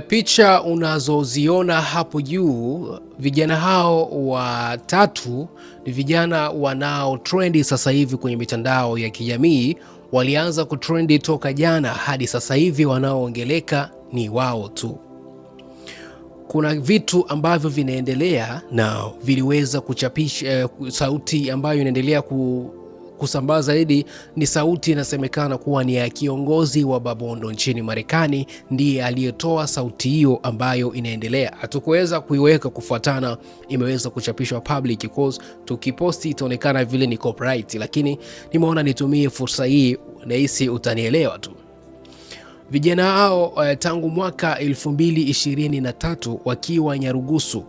Picha unazoziona hapo juu, vijana hao watatu ni vijana wanao trendi sasa hivi kwenye mitandao ya kijamii. Walianza kutrendi toka jana hadi sasa hivi wanaoongeleka ni wao tu. Kuna vitu ambavyo vinaendelea na viliweza kuchapisha sauti ambayo inaendelea kusambaa zaidi ni sauti inasemekana kuwa ni ya kiongozi wa Babondo nchini Marekani, ndiye aliyetoa sauti hiyo ambayo inaendelea. Hatukuweza kuiweka kufuatana, imeweza kuchapishwa public cause tukiposti itaonekana vile ni copyright, lakini nimeona nitumie fursa hii, nahisi utanielewa tu. Vijana hao tangu mwaka 2023 wakiwa Nyarugusu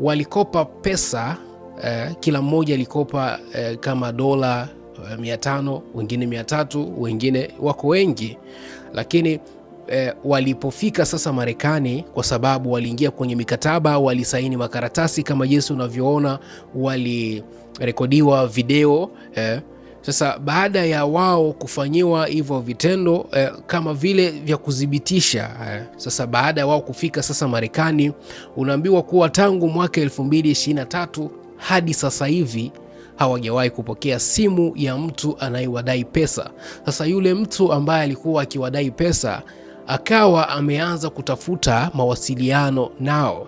walikopa pesa. Kila mmoja alikopa kama dola 500, wengine 300, wengine wako wengi, lakini walipofika sasa Marekani, kwa sababu waliingia kwenye mikataba, walisaini makaratasi kama jinsi unavyoona, walirekodiwa video. Sasa baada ya wao kufanyiwa hivyo vitendo kama vile vya kudhibitisha, sasa baada ya wao kufika sasa Marekani, unaambiwa kuwa tangu mwaka 2023 hadi sasa hivi hawajawahi kupokea simu ya mtu anayewadai pesa. Sasa yule mtu ambaye alikuwa akiwadai pesa akawa ameanza kutafuta mawasiliano nao,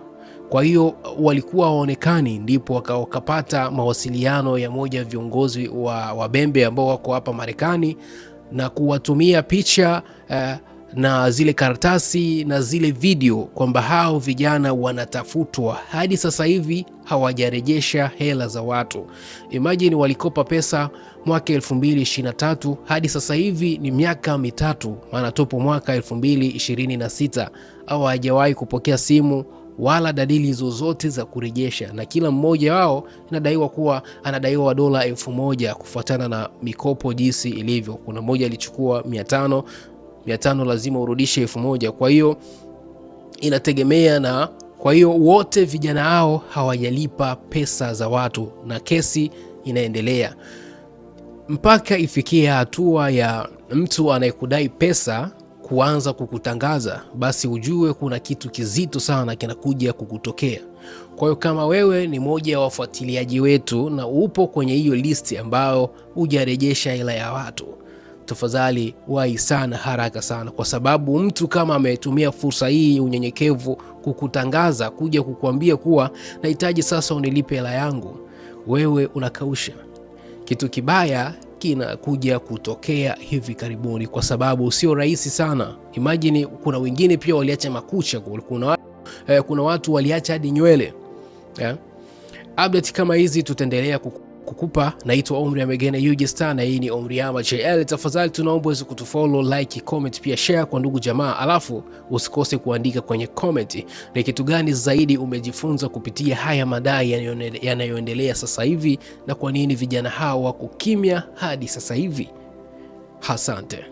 kwa hiyo walikuwa waonekani, ndipo wakapata mawasiliano ya moja ya viongozi wa Wabembe ambao wako hapa Marekani na kuwatumia picha na zile karatasi na zile video kwamba hao vijana wanatafutwa. Hadi sasa hivi hawajarejesha hela za watu. Imagine walikopa pesa mwaka 2023 hadi sasa hivi ni miaka mitatu, maana tupo mwaka 2026, hawajawahi kupokea simu wala dalili zozote za kurejesha, na kila mmoja wao inadaiwa kuwa anadaiwa dola 1000 kufuatana na mikopo jinsi ilivyo. Kuna mmoja alichukua 500 lazima urudishe 1000. Kwa hiyo inategemea, na kwa hiyo wote vijana hao hawajalipa pesa za watu na kesi inaendelea mpaka ifikie hatua ya mtu anayekudai pesa kuanza kukutangaza, basi ujue kuna kitu kizito sana kinakuja kukutokea. Kwa hiyo kama wewe ni moja ya wafuatiliaji wetu na upo kwenye hiyo listi ambayo hujarejesha hela ya watu, tafadhali wahi sana, haraka sana, kwa sababu mtu kama ametumia fursa hii unyenyekevu kukutangaza, kuja kukuambia kuwa nahitaji sasa unilipe hela yangu, wewe unakausha. Kitu kibaya kinakuja kutokea hivi karibuni, kwa sababu sio rahisi sana. Imagine kuna wengine pia waliacha makucha, kuna watu waliacha hadi nywele. Update kama hizi tutaendelea kukupa. Naitwa Omri Amegena UG Star na hii ni Omri Ama JL. Tafadhali tunaomba uweze kutufollow, like, comment, pia share kwa ndugu jamaa, alafu usikose kuandika kwenye comment ni kitu gani zaidi umejifunza kupitia haya madai yanayoendelea sasa hivi, na kwa nini vijana hao wako kimya hadi sasa hivi. Asante.